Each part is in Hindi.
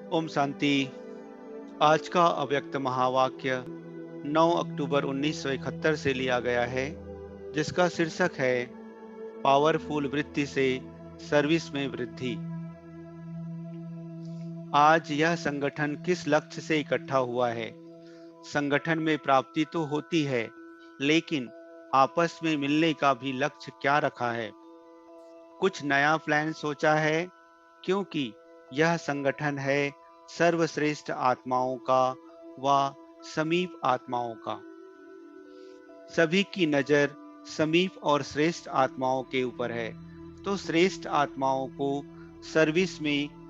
ओम शांति। आज का अव्यक्त महावाक्य 9 अक्टूबर 1971 से लिया गया है, जिसका शीर्षक है पावरफुल वृत्ति से सर्विस में वृद्धि। आज यह संगठन किस लक्ष्य से इकट्ठा हुआ है? संगठन में प्राप्ति तो होती है, लेकिन आपस में मिलने का भी लक्ष्य क्या रखा है? कुछ नया प्लान सोचा है? क्योंकि यह संगठन है सर्वश्रेष्ठ आत्माओं का व समीप आत्माओं का। सभी की नजर समीप और श्रेष्ठ आत्माओं के ऊपर है, तो श्रेष्ठ आत्माओं को सर्विस में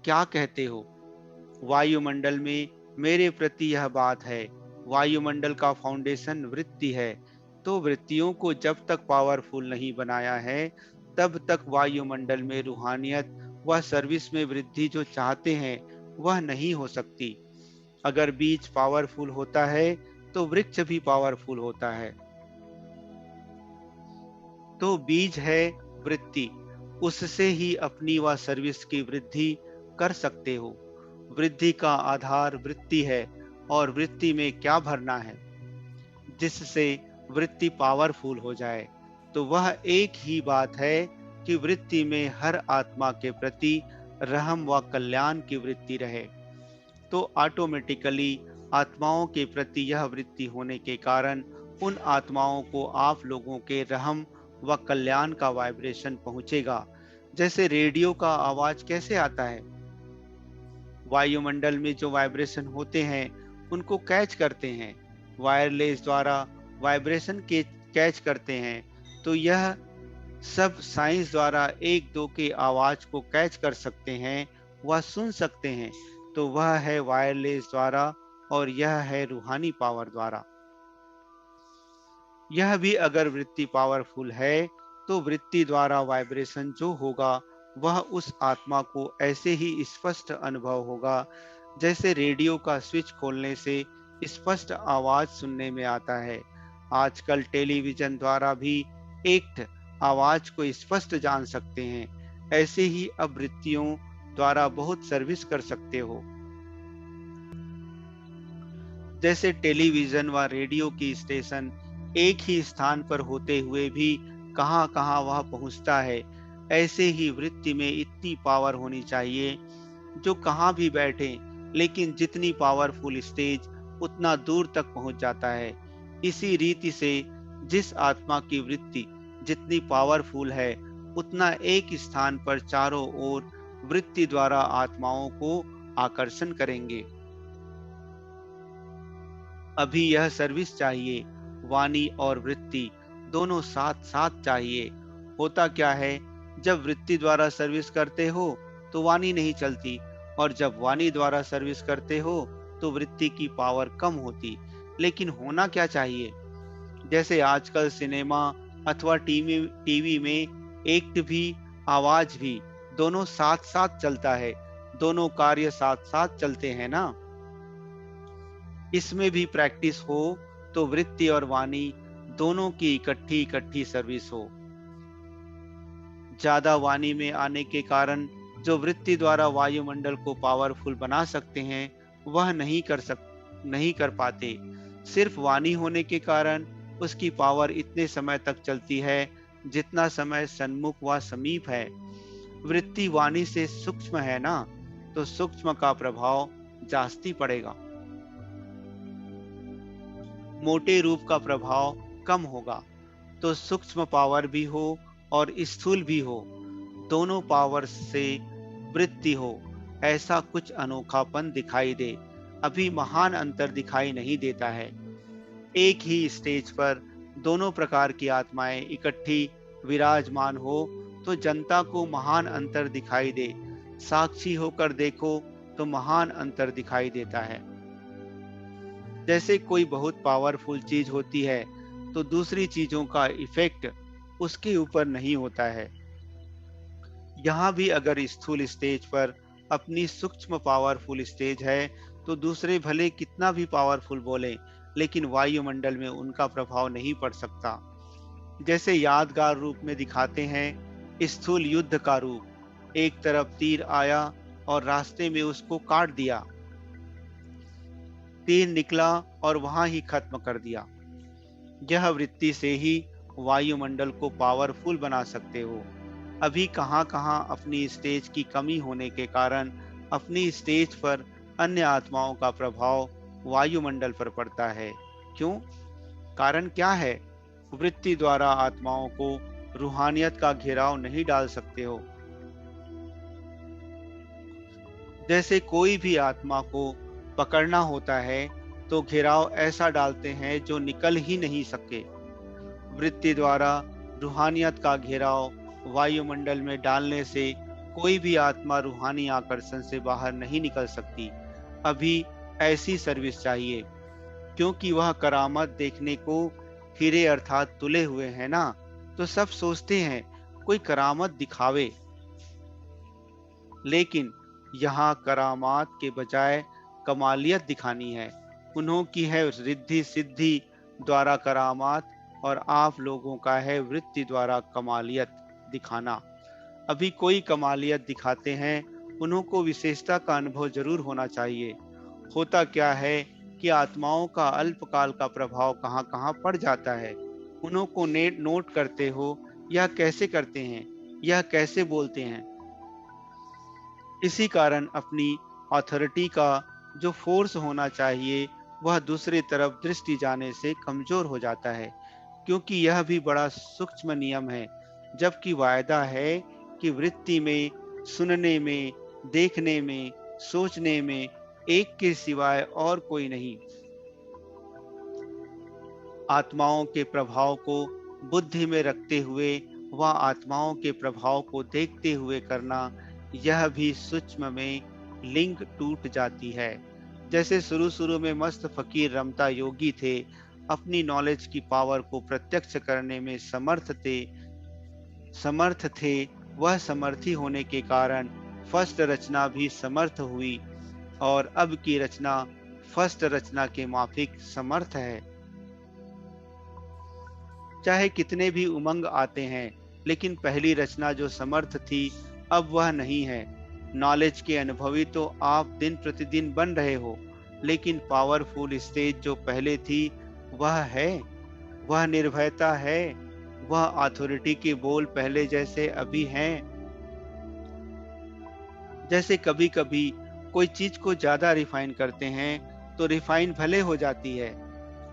क्या कहते हो? वायुमंडल में मेरे प्रति यह बात है। वायुमंडल का फाउंडेशन वृत्ति है, तो वृत्तियों को जब तक पावरफुल नहीं बनाया है, तब तक वायुमंडल में रूहानियत व सर्विस में वृद्धि जो चाहते हैं वह नहीं हो सकती। अगर बीज पावरफुल होता है तो वृक्ष भी पावरफुल होता है। तो बीज है वृत्ति, उससे ही अपनी व सर्विस की वृद्धि कर सकते हो। वृद्धि का आधार वृत्ति है, और वृत्ति में क्या भरना है जिससे वृत्ति पावरफुल हो जाए? तो वह एक ही बात है कि वृत्ति में हर आत्मा के प्रति रहम व कल्याण की वृत्ति रहे। तो ऑटोमेटिकली आत्माओं के प्रति यह वृत्ति होने के कारण उन आत्माओं को आप लोगों के रहम व कल्याण का वाइब्रेशन पहुंचेगा। जैसे रेडियो का आवाज कैसे आता है? वायुमंडल में जो वाइब्रेशन होते हैं उनको कैच करते हैं, वायरलेस द्वारा वाइब्रेशन के कैच करते हैं। तो यह सब साइंस द्वारा एक दो के आवाज को कैच कर सकते हैं, वह सुन सकते हैं। तो वह है वायरलेस द्वारा, और यह है रूहानी पावर द्वारा। यह भी अगर वृत्ति पावरफुल है, तो वृत्ति द्वारा वाइब्रेशन जो होगा वह उस आत्मा को ऐसे ही स्पष्ट अनुभव होगा, जैसे रेडियो का स्विच खोलने से स्पष्ट आवाज सुनने में आता है। आजकल टेलीविजन द्वारा भी एक आवाज को स्पष्ट जान सकते हैं। ऐसे ही अब वृत्तियों द्वारा बहुत सर्विस कर सकते हो। जैसे टेलीविजन व रेडियो की स्टेशन एक ही स्थान पर होते हुए भी कहां कहां वह पहुंचता है, ऐसे ही वृत्ति में इतनी पावर होनी चाहिए जो कहां भी बैठे, लेकिन जितनी पावरफुल स्टेज उतना दूर तक पहुंच जाता है। इसी रीति से जिस आत्मा की वृत्ति जितनी पावरफुल है, उतना एक स्थान पर चारों ओर वृत्ति द्वारा आत्माओं को आकर्षण करेंगे। अभी यह सर्विस चाहिए, वाणी और वृत्ति दोनों साथ साथ चाहिए। होता क्या है, जब वृत्ति द्वारा सर्विस करते हो तो वाणी नहीं चलती, और जब वाणी द्वारा सर्विस करते हो तो वृत्ति की पावर कम होती। लेकिन होना क्या चाहिए? जैसे आजकल सिनेमा अथवा टीवी टीवी में एक्ट भी, आवाज भी, दोनों साथ साथ चलता है। दोनों कार्य साथ साथ चलते हैं ना। इसमें भी प्रैक्टिस हो तो वृत्ति और वाणी दोनों की इकट्ठी इकट्ठी सर्विस हो। ज्यादा वाणी में आने के कारण जो वृत्ति द्वारा वायुमंडल को पावरफुल बना सकते हैं, वह नहीं कर पाते। सिर्फ वाणी होने के कारण उसकी पावर इतने समय तक चलती है जितना समय सन्मुख व समीप है। वृत्ति वाणी से सूक्ष्म है ना, तो सूक्ष्म का प्रभाव जास्ती पड़ेगा। मोटे रूप का प्रभाव कम होगा। तो सूक्ष्म पावर भी हो और स्थूल भी हो, दोनों पावर से वृत्ति हो, ऐसा कुछ अनोखापन दिखाई दे। अभी महान अंतर दिखाई नहीं देता है। एक ही स्टेज पर दोनों प्रकार की आत्माएं इकट्ठी विराजमान हो तो जनता को महान अंतर दिखाई दे। साक्षी होकर देखो तो महान अंतर दिखाई देता है। जैसे कोई बहुत पावरफुल चीज होती है तो दूसरी चीजों का इफेक्ट उसके ऊपर नहीं होता है। यहाँ भी अगर स्थूल स्टेज पर अपनी सूक्ष्म पावरफुल स्टेज है तो दूसरे भले कितना भी पावरफुल बोले, लेकिन वायुमंडल में उनका प्रभाव नहीं पड़ सकता। जैसे यादगार रूप में दिखाते हैं स्थूल युद्ध का रूप। एक तरफ तीर आया और रास्ते में उसको काट दिया। तीर निकला और वहां ही खत्म कर दिया। यह वृत्ति से ही वायुमंडल को पावरफुल बना सकते हो। अभी कहां कहां अपनी स्टेज की कमी होने के कारण अपनी स्टेज पर अन्य आत्माओं का प्रभाव वायुमंडल पर पड़ता है। क्यों? कारण क्या है? वृत्ति द्वारा आत्माओं को रूहानियत का घेराव नहीं डाल सकते हो। जैसे कोई भी आत्मा को पकड़ना होता है तो घेराव ऐसा डालते हैं जो निकल ही नहीं सके। वृत्ति द्वारा रूहानियत का घेराव वायुमंडल में डालने से कोई भी आत्मा रूहानी आकर्षण से बाहर नहीं निकल सकती। अभी ऐसी सर्विस चाहिए, क्योंकि वह करामत देखने को हीरे अर्थात तुले हुए हैं ना, तो सब सोचते हैं कोई करामत दिखावे। लेकिन यहाँ करामात के बजाय कमालियत दिखानी है। उन्हों की है रिद्धि सिद्धि द्वारा करामात, और आप लोगों का है वृत्ति द्वारा कमालियत दिखाना। अभी कोई कमालियत दिखाते हैं, उन्हों को विशेषता का अनुभव जरूर होना चाहिए। होता क्या है कि आत्माओं का अल्पकाल का प्रभाव कहाँ कहाँ पड़ जाता है। उन्हों को नोट करते हो, यह कैसे करते हैं, यह कैसे बोलते हैं। इसी कारण अपनी अथॉरिटी का जो फोर्स होना चाहिए वह दूसरी तरफ दृष्टि जाने से कमजोर हो जाता है, क्योंकि यह भी बड़ा सूक्ष्म नियम है। जबकि वायदा है कि वृत्ति में, सुनने में, देखने में, सोचने में एक के सिवाय और कोई नहीं। आत्माओं के प्रभाव को बुद्धि में रखते हुए व आत्माओं के प्रभाव को देखते हुए करना, यह भी सूक्ष्म में लिंक टूट जाती है। जैसे शुरू शुरू में मस्त फकीर रमता योगी थे, अपनी नॉलेज की पावर को प्रत्यक्ष करने में समर्थ थे। वह समर्थी होने के कारण फर्स्ट रचना भी समर्थ हुई, और अब की रचना फर्स्ट रचना के माफिक समर्थ है। चाहे कितने भी उमंग आते हैं, लेकिन पहली रचना जो समर्थ थी अब वह नहीं है। नॉलेज के अनुभवी तो आप दिन प्रतिदिन बन रहे हो, लेकिन पावरफुल स्टेज जो पहले थी वह है। वह निर्भयता है। वह अथॉरिटी के बोल पहले जैसे अभी हैं। जैसे कभी कभी कोई चीज को ज्यादा रिफाइन करते हैं तो रिफाइन भले हो जाती है,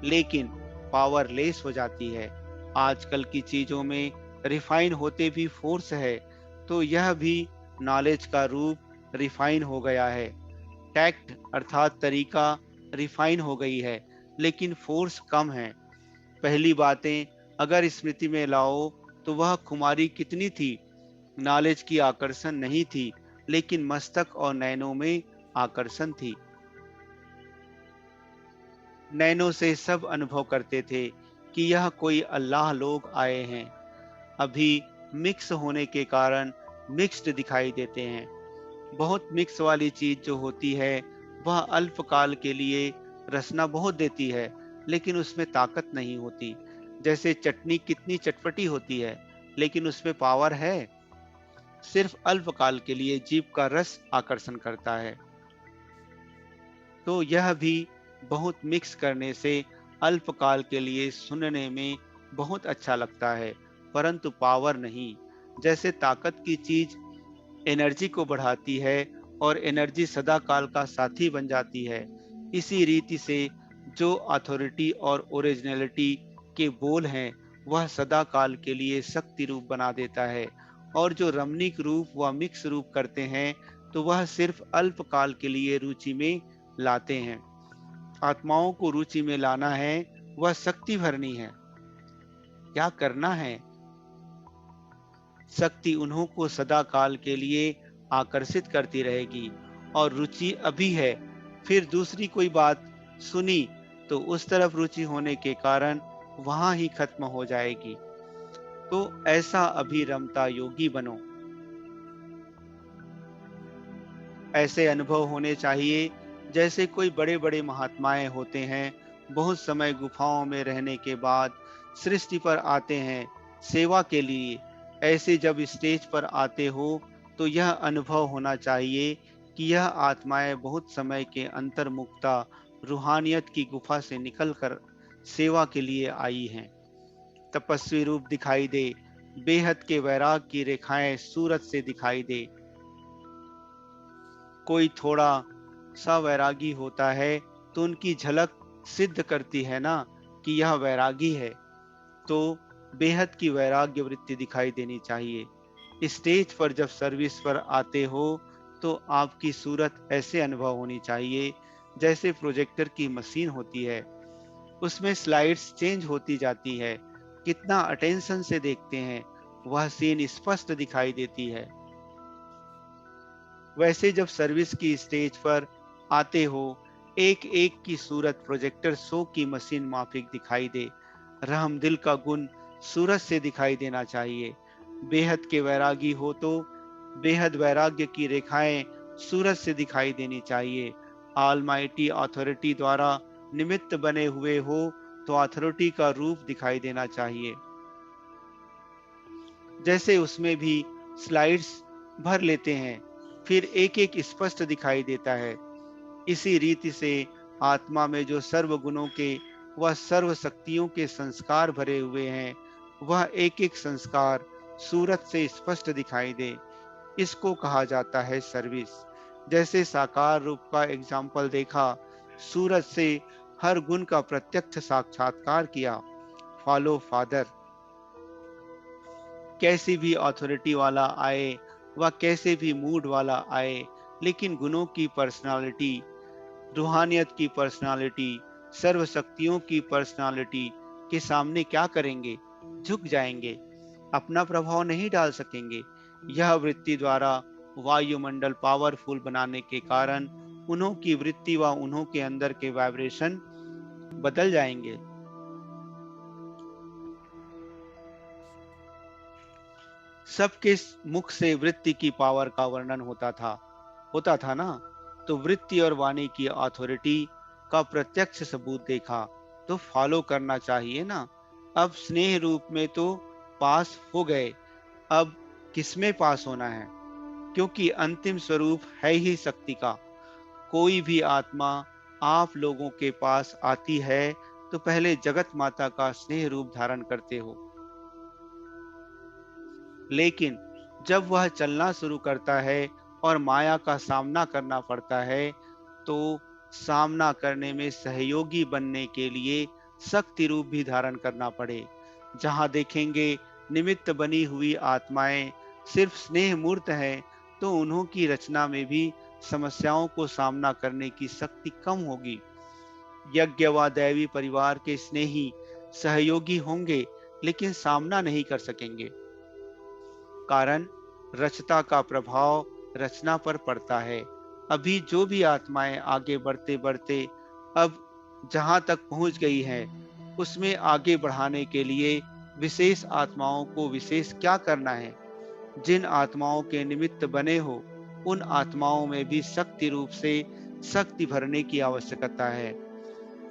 लेकिन पावरलेस हो जाती है। आजकल की चीजों में रिफाइन होते भी फोर्स है, तो यह भी नॉलेज का रूप रिफाइन हो गया है। टैक्ट अर्थात तरीका रिफाइन हो गई है, लेकिन फोर्स कम है। पहली बातें अगर स्मृति में लाओ तो वह कुमारी कितनी थी, नॉलेज की आकर्षण नहीं थी, लेकिन मस्तक और नैनों में आकर्षण थी। नैनों से सब अनुभव करते थे कि यह कोई अल्लाह लोग आए हैं। अभी मिक्स होने के कारण मिक्स्ड दिखाई देते हैं। बहुत मिक्स वाली चीज जो होती है वह अल्पकाल के लिए रसना बहुत देती है, लेकिन उसमें ताकत नहीं होती। जैसे चटनी कितनी चटपटी होती है, लेकिन उसमें पावर है, सिर्फ अल्पकाल के लिए जीभ का रस आकर्षण करता है। तो यह भी बहुत मिक्स करने से अल्पकाल के लिए सुनने में बहुत अच्छा लगता है, परंतु पावर नहीं। जैसे ताकत की चीज एनर्जी को बढ़ाती है और एनर्जी सदा काल का साथी बन जाती है, इसी रीति से जो अथॉरिटी और ओरिजिनलिटी के बोल हैं वह सदा काल के लिए शक्ति रूप बना देता है, और जो रमणीक रूप व मिक्स रूप करते हैं तो वह सिर्फ अल्प काल के लिए रुचि में लाते हैं। आत्माओं को रुचि में लाना है, वह शक्ति भरनी है। क्या करना है? शक्ति उन्हों को सदा काल के लिए आकर्षित करती रहेगी, और रुचि अभी है, फिर दूसरी कोई बात सुनी तो उस तरफ रुचि होने के कारण वहां ही खत्म हो जाएगी। तो ऐसा अभी रमता योगी बनो। ऐसे अनुभव होने चाहिए जैसे कोई बड़े बड़े महात्माएं होते हैं, बहुत समय गुफाओं में रहने के बाद सृष्टि पर आते हैं सेवा के लिए। ऐसे जब स्टेज पर आते हो तो यह अनुभव होना चाहिए कि यह आत्माएं बहुत समय के अंतर्मुखता रूहानियत की गुफा से निकलकर सेवा के लिए आई हैं। तपस्वी रूप दिखाई दे, बेहद के वैराग की रेखाएं सूरज से दिखाई दे। कोई थोड़ा सा वैरागी होता है तो उनकी झलक सिद्ध करती है ना कि यह वैरागी है, तो बेहद की वैराग्य वृत्ति दिखाई देनी चाहिए। स्टेज पर जब सर्विस पर आते हो तो आपकी सूरत ऐसे अनुभव होनी चाहिए जैसे प्रोजेक्टर की मशीन होती है, उसमें स्लाइड्स चेंज होती जाती है, कितना अटेंशन से देखते हैं, वह सीन स्पष्ट दिखाई देती है। वैसे जब सर्विस की स्टेज पर आते हो, एक एक की सूरत प्रोजेक्टर शो की मशीन माफिक दिखाई दे। रहम दिल का गुण सूरज से दिखाई देना चाहिए। बेहद के वैरागी हो तो बेहद वैराग्य की रेखाएं सूरज से दिखाई देनी चाहिए। ऑलमाइटी अथॉरिटी द्वारा निमित्त बने हुए हो तो अथॉरिटी का रूप दिखाई देना चाहिए। जैसे उसमें भी स्लाइड्स भर लेते हैं, फिर एक एक स्पष्ट दिखाई देता है। इसी रीति से आत्मा में जो सर्व गुणों के व सर्व शक्तियों के संस्कार भरे हुए हैं, वह एक एक संस्कार सूरत से स्पष्ट दिखाई दे, इसको कहा जाता है सर्विस। जैसे साकार रूप का एग्जाम्पल देखा, सूरज से हर गुण का प्रत्यक्ष साक्षात्कार किया। Follow father. कैसी भी अथॉरिटी वाला आए व कैसे भी मूड वाला आए, लेकिन गुणों की पर्सनालिटी, रूहानियत की पर्सनालिटी, सर्व शक्तियों की पर्सनालिटी के सामने क्या करेंगे? झुक जाएंगे, अपना प्रभाव नहीं डाल सकेंगे। यह वृत्ति द्वारा वायुमंडल पावरफुल बनाने के कारण उन्हों की वृत्ति व उन्हों के अंदर के वाइब्रेशन बदल जाएंगे। सबके मुख से वृत्ति की पावर का वर्णन होता था ना। तो वृत्ति और वाणी की अथॉरिटी का प्रत्यक्ष सबूत देखा तो फॉलो करना चाहिए ना। अब स्नेह रूप में तो पास हो गए, अब किसमें पास होना है? क्योंकि अंतिम स्वरूप है ही शक्ति का। कोई भी आत्मा आप लोगों के पास आती है तो पहले जगत माता का स्नेह रूप धारण करते हो, लेकिन जब वह चलना शुरू करता है और माया का सामना करना पड़ता है, तो सामना करने में सहयोगी बनने के लिए शक्ति रूप भी धारण करना पड़े। जहां देखेंगे निमित्त बनी हुई आत्माएं सिर्फ स्नेह मूर्त हैं, तो उन्हों की रचना में भी समस्याओं को सामना करने की शक्ति कम होगी। यज्ञ व दैवी परिवार के स्नेही सहयोगी होंगे, लेकिन सामना नहीं कर सकेंगे। कारण रचता का प्रभाव रचना पर पड़ता है। अभी जो भी आत्माएं आगे बढ़ते बढ़ते अब जहां तक पहुंच गई हैं, उसमें आगे बढ़ाने के लिए विशेष आत्माओं को विशेष क्या करना है? जिन आत्माओं के निमित्त बने हो, उन आत्माओं में भी शक्ति रूप से शक्ति भरने की आवश्यकता है।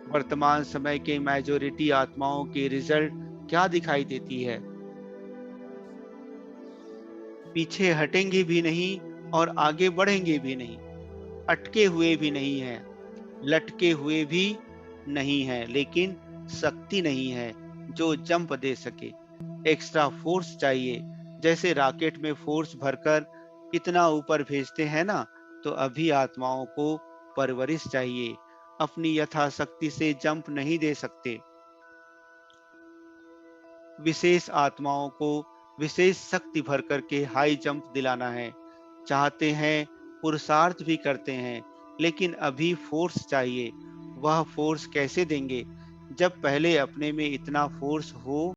वर्तमान समय के मेजॉरिटी आत्माओं की रिजल्ट क्या दिखाई देती है? पीछे हटेंगे भी नहीं और आगे बढ़ेंगे भी नहीं, अटके हुए भी नहीं हैं, लटके हुए भी नहीं हैं, लेकिन शक्ति नहीं है जो जंप दे सके। एक्स्ट्रा फोर्स चाहिए। जैसे रॉकेट में फोर्स भरकर इतना ऊपर भेजते हैं ना, तो अभी आत्माओं को परवरिश चाहिए। अपनी यथाशक्ति से जंप नहीं दे सकते। विशेष आत्माओं को विशेष शक्ति भर करके हाई जंप दिलाना है। चाहते हैं, पुरुषार्थ भी करते हैं, लेकिन अभी फोर्स चाहिए। वह फोर्स कैसे देंगे जब पहले अपने में इतना फोर्स हो?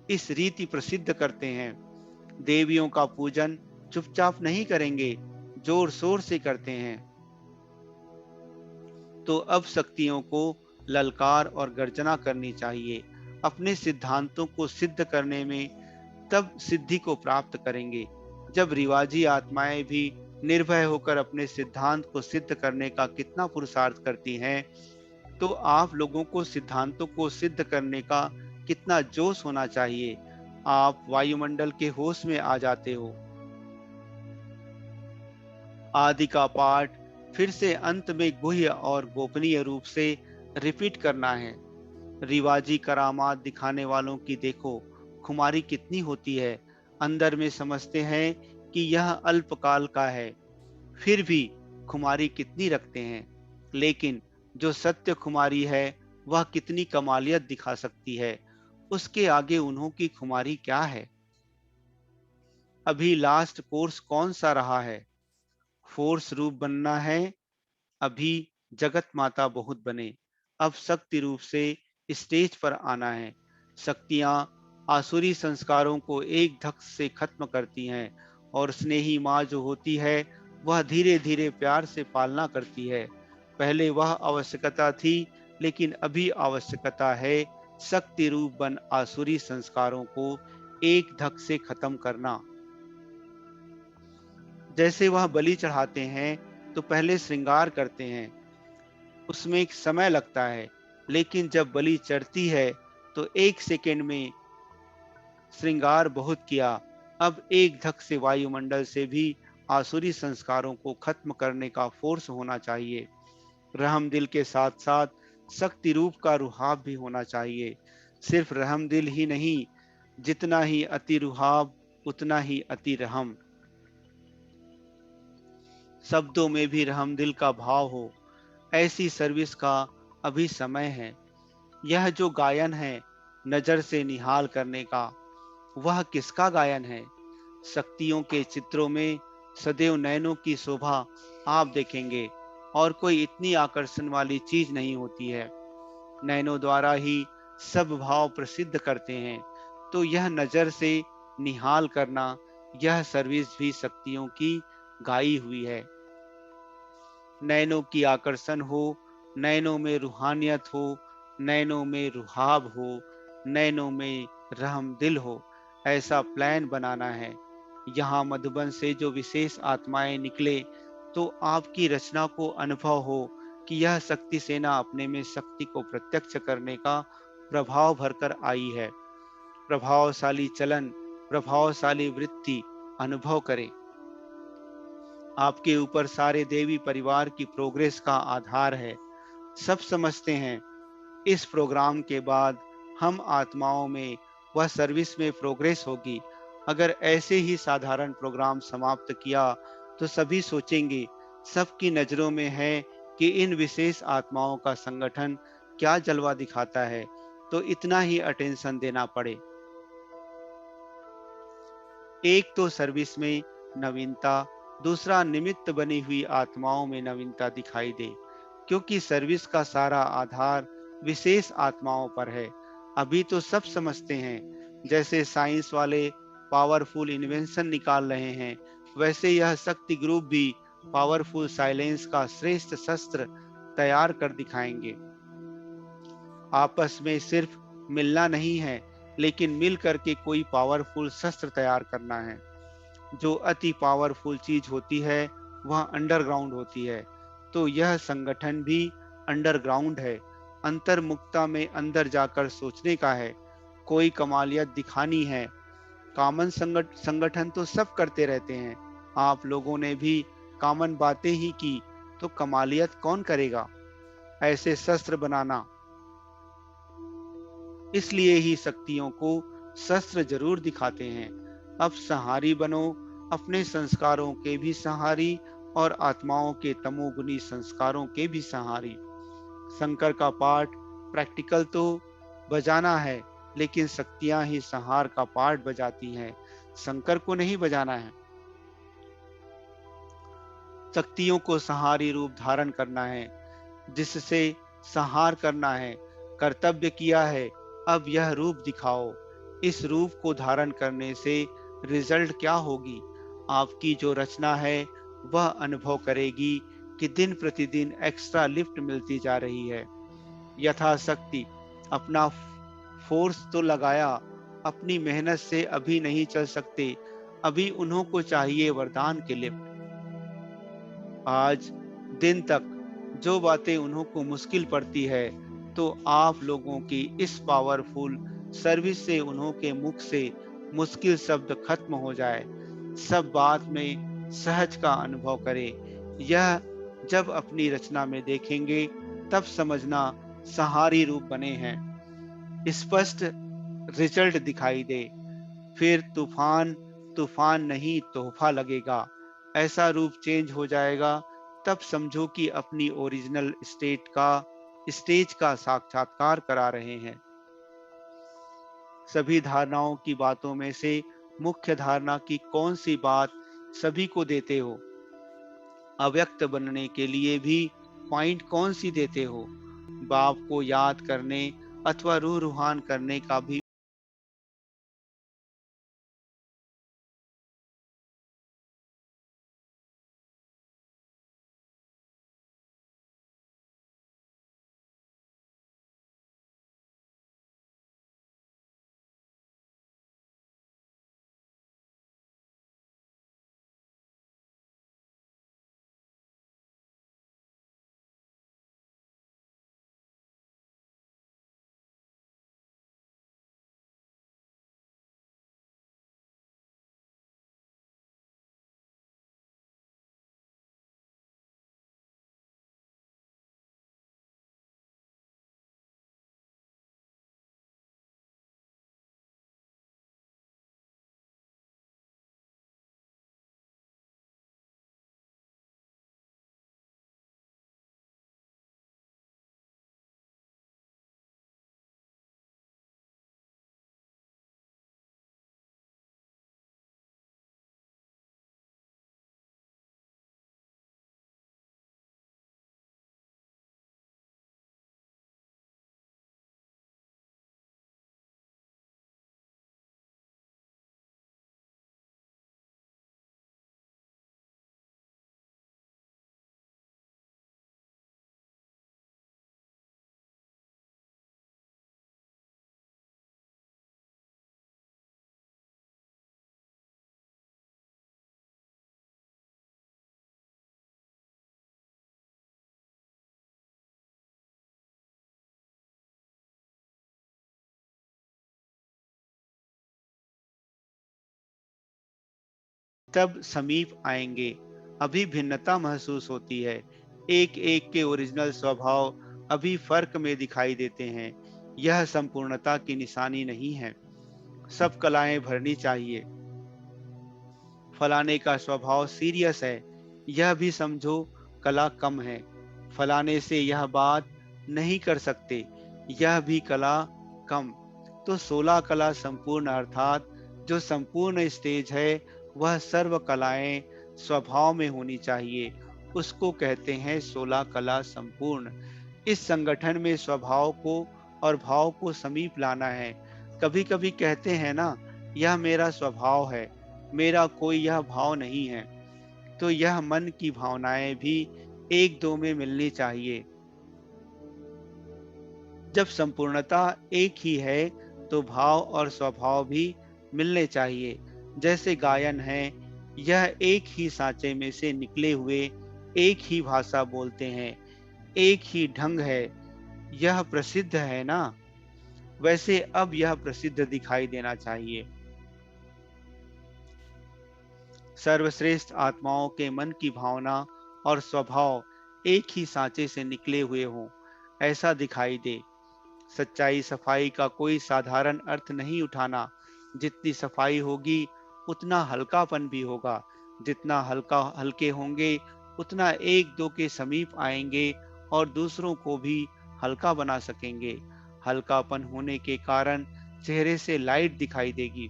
इस रीति प्रसिद्ध करते हैं। देवियों का पूजन चुपचाप नहीं करेंगे, जोर शोर से करते हैं। तो अब शक्तियों को ललकार और गर्जना करनी चाहिए। अपने सिद्धांतों को सिद्ध करने में तब सिद्धि को प्राप्त करेंगे। जब रिवाजी आत्माएं भी निर्भय होकर अपने सिद्धांत को सिद्ध करने का कितना पुरुषार्थ करती हैं, तो आप लोगों को सिद्धांतों को सिद्ध करने का कितना जोश होना चाहिए। आप वायुमंडल के होश में आ जाते हो। आदि का पाठ फिर से अंत में गुह्य और गोपनीय रूप से रिपीट करना है। रिवाजी करामात दिखाने वालों की देखो खुमारी कितनी होती है। अंदर में समझते हैं कि यह अल्पकाल का है, फिर भी खुमारी कितनी रखते हैं। लेकिन जो सत्य खुमारी है, वह कितनी कमालियत दिखा सकती है। उसके आगे उन्हों की खुमारी क्या है? अभी लास्ट कोर्स कौन सा रहा है? फोर्स रूप बनना है। अभी जगत माता बहुत बने। अब शक्ति रूप से स्टेज पर आना है। शक्तियां आसुरी संस्कारों को एक धक से खत्म करती हैं, और स्नेही माँ जो होती है, वह धीरे धीरे प्यार से पालना करती है। पहले वह आवश्यकता थी, लेकिन अभी आवश्यकता है शक्ति रूप बन आसुरी संस्कारों को एक धक से खत्म करना। जैसे वह बलि चढ़ाते हैं तो पहले श्रृंगार करते हैं, उसमें एक समय लगता है। लेकिन जब बलि चढ़ती है तो एक सेकेंड में श्रृंगार बहुत किया, अब एक धक से वायुमंडल से भी आसुरी संस्कारों को खत्म करने का फोर्स होना चाहिए। रहमदिल के साथ साथ शक्ति रूप का रुहाब भी होना चाहिए। सिर्फ रहमदिल ही नहीं, जितना ही अति रुहाब उतना ही अति रहम। शब्दों में भी रहमदिल का भाव हो, ऐसी सर्विस का अभी समय है। यह जो गायन है नजर से निहाल करने का, वह किसका गायन है? शक्तियों के चित्रों में सदैव नयनों की शोभा आप देखेंगे, और कोई इतनी आकर्षण वाली चीज नहीं होती है। नयनों द्वारा ही सब भाव प्रसिद्ध करते हैं। तो यह नजर से निहाल करना, यह सर्विस भी शक्तियों की गाई हुई है। नैनों की आकर्षण हो, नैनों में रूहानियत हो, नैनों में रुहाब हो, नैनों में रहमदिल हो, ऐसा प्लान बनाना है। यहाँ मधुबन से जो विशेष आत्माएं निकले, तो आपकी रचना को अनुभव हो कि यह शक्ति सेना अपने में शक्ति को प्रत्यक्ष करने का प्रभाव भरकर आई है। प्रभावशाली चलन, प्रभावशाली वृत्ति अनुभव करें। आपके ऊपर सारे देवी परिवार की प्रोग्रेस का आधार है। सब समझते हैं इस प्रोग्राम के बाद हम आत्माओं में वह सर्विस में प्रोग्रेस होगी। अगर ऐसे ही साधारण प्रोग्राम समाप्त किया तो सभी सोचेंगे, सबकी नजरों में है कि इन विशेष आत्माओं का संगठन क्या जलवा दिखाता है, तो इतना ही अटेंशन देना पड़े। एक तो सर्विस में नवीनता, दूसरा निमित्त बनी हुई आत्माओं में नवीनता दिखाई दे, क्योंकि सर्विस का सारा आधार विशेष आत्माओं पर है। अभी तो सब समझते हैं, जैसे साइंस वाले पावरफुल इन्वेंशन निकाल रहे हैं, वैसे यह शक्ति ग्रुप भी पावरफुल साइलेंस का श्रेष्ठ शस्त्र तैयार कर दिखाएंगे। आपस में सिर्फ मिलना नहीं है, लेकिन मिल करके कोई पावरफुल शस्त्र तैयार करना है। जो अति पावरफुल चीज होती है वह अंडरग्राउंड होती है। तो यह संगठन भी अंडरग्राउंड है। अंतर्मुखता में अंदर जाकर सोचने का है, कोई कमालियत दिखानी है। कॉमन संगठन तो सब करते रहते हैं। आप लोगों ने भी कॉमन बातें ही की, तो कमालियत कौन करेगा? ऐसे शस्त्र बनाना। इसलिए ही शक्तियों को शस्त्र जरूर दिखाते हैं। अब सहारी बनो, अपने संस्कारों के भी सहारी और आत्माओं के तमोगुनी संस्कारों के भी सहारी। शंकर का पाठ प्रैक्टिकल तो बजाना है, लेकिन शक्तियां ही संहार का पाठ बजाती हैं। शंकर को नहीं बजाना है। शक्तियों को संहारी रूप धारण करना है, जिससे संहार करना है। कर्तव्य किया है, अब यह रूप दिखाओ। इस रूप को धारण करने से रिजल्ट क्या होगी? आपकी जो रचना है वह अनुभव करेगी कि दिन प्रतिदिन एक्स्ट्रा लिफ्ट मिलती जा रही है। यथाशक्ति अपना फोर्स तो लगाया, अपनी मेहनत से अभी नहीं चल सकते, अभी उन्हों को चाहिए वरदान के लिफ्ट। आज दिन तक जो बातें उन्हों को मुश्किल पड़ती है, तो आप लोगों की इस पावरफुल सर्विस से उन्हों के मुख से मुश्किल शब्द खत्म हो जाए। सब बात में सहज का अनुभव करें। यह जब अपनी रचना में देखेंगे, तब समझना सहारी रूप बने हैं। स्पष्ट रिजल्ट दिखाई दे, फिर तूफान तूफान नहीं तोहफा लगेगा। ऐसा रूप चेंज हो जाएगा, तब समझो कि अपनी ओरिजिनल स्टेज का साक्षात्कार करा रहे हैं। सभी धारणाओं की बातों में से मुख्य धारणा की कौन सी बात सभी को देते हो? अव्यक्त बनने के लिए भी पॉइंट कौन सी देते हो? बाप को याद करने अथवा रूह रूहान करने का भी तब समीप आएंगे। अभी भिन्नता महसूस होती है। एक एक के ओरिजिनल स्वभाव अभी फर्क में दिखाई देते हैं। यह संपूर्णता की निशानी नहीं है। सब कलाएं भरनी चाहिए। फलाने का स्वभाव सीरियस है, यह भी समझो कला कम है। फलाने से यह बात नहीं कर सकते, यह भी कला कम। तो 16 कला संपूर्ण अर्थात जो संपूर्ण स्टेज है वह सर्व कलाएं स्वभाव में होनी चाहिए। उसको कहते हैं 16 कला संपूर्ण। इस संगठन में स्वभाव को और भाव को समीप लाना है। कभी कभी कहते हैं ना, यह मेरा स्वभाव है, मेरा कोई यह भाव नहीं है। तो यह मन की भावनाएं भी एक दो में मिलनी चाहिए। जब संपूर्णता एक ही है तो भाव और स्वभाव भी मिलने चाहिए। जैसे गायन है, यह एक ही सांचे में से निकले हुए एक ही भाषा बोलते हैं, एक ही ढंग है। यह प्रसिद्ध है ना। वैसे अब यह प्रसिद्ध दिखाई देना चाहिए। सर्वश्रेष्ठ आत्माओं के मन की भावना और स्वभाव एक ही सांचे से निकले हुए हों, ऐसा दिखाई दे। सच्चाई सफाई का कोई साधारण अर्थ नहीं उठाना। जितनी सफाई होगी उतना हल्कापन भी होगा। जितना हल्के होंगे उतना एक दो के समीप आएंगे और दूसरों को भी हल्का बना सकेंगे। हल्कापन होने के कारण चेहरे से लाइट दिखाई देगी।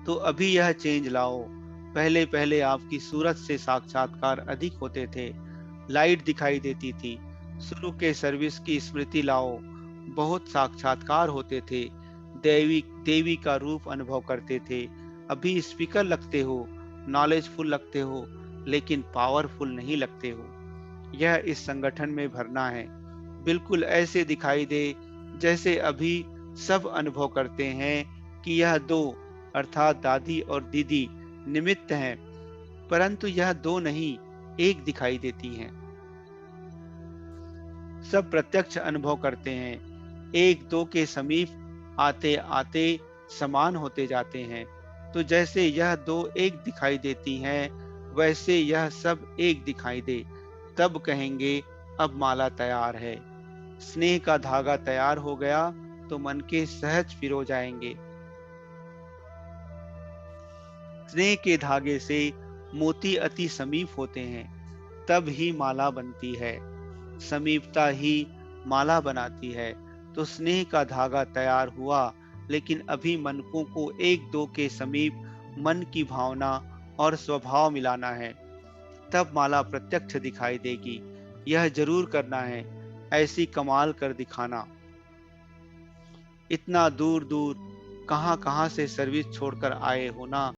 तो अभी यह चेंज लाओ। पहले पहले आपकी सूरत से साक्षात्कार अधिक होते थे, लाइट दिखाई देती थी। शुरू के सर्विस की स्मृति लाओ। बहुत साक्षात्कार होते थे, देवी देवी का रूप अनुभव करते थे। अभी स्पीकर लगते हो, नॉलेजफुल लगते हो, लेकिन पावरफुल नहीं लगते हो। यह इस संगठन में भरना है। बिल्कुल ऐसे दिखाई दे जैसे अभी सब अनुभव करते हैं कि यह दो अर्थात दादी और दीदी निमित्त हैं, परंतु यह दो नहीं एक दिखाई देती हैं। सब प्रत्यक्ष अनुभव करते हैं, एक दो के समीप आते आते समान होते जाते हैं। तो जैसे यह दो एक दिखाई देती हैं, वैसे यह सब एक दिखाई दे। तब कहेंगे अब माला तैयार है। स्नेह का धागा तैयार हो गया तो मन के सहज पिरो जाएंगे। स्नेह के धागे से मोती अति समीप होते हैं, तब ही माला बनती है। समीपता ही माला बनाती है। तो स्नेह का धागा तैयार हुआ, लेकिन अभी मनकों को एक दो के समीप मन की भावना और स्वभाव मिलाना है। तब माला प्रत्यक्ष दिखाई देगी। यह जरूर करना है, ऐसी कमाल कर दिखाना। इतना दूर दूर कहाँ कहाँ से सर्विस छोड़कर आए हो ना।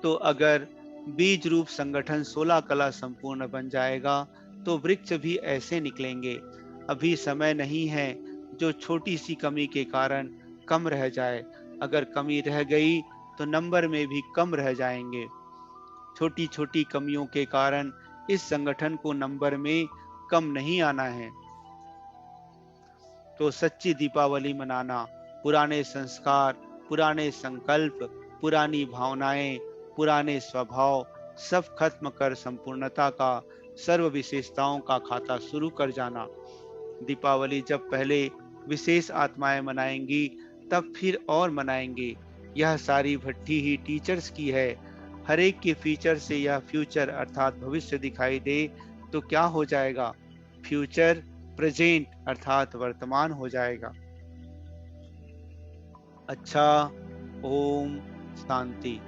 तो अगर बीज रूप संगठन 16 कला संपूर्ण बन जाएगा तो वृक्ष भी ऐसे निकलेंगे। अभी समय नहीं है जो छोटी सी कमी के कारण कम रह जाए। अगर कमी रह गई तो नंबर में भी कम रह जाएंगे। छोटी छोटी कमियों के कारण इस संगठन को नंबर में कम नहीं आना है। तो सच्ची दीपावली मनाना, पुराने संस्कार, पुराने संकल्प, पुरानी भावनाएं, पुराने स्वभाव सब खत्म कर संपूर्णता का, सर्व विशेषताओं का खाता शुरू कर जाना। दीपावली जब पहले विशेष आत्माएं मनाएंगी तब फिर और मनाएंगे। यह सारी भट्टी ही टीचर्स की है। हर एक के फीचर से यह फ्यूचर अर्थात भविष्य दिखाई दे तो क्या हो जाएगा? फ्यूचर प्रेजेंट अर्थात वर्तमान हो जाएगा। अच्छा, ओम शांति।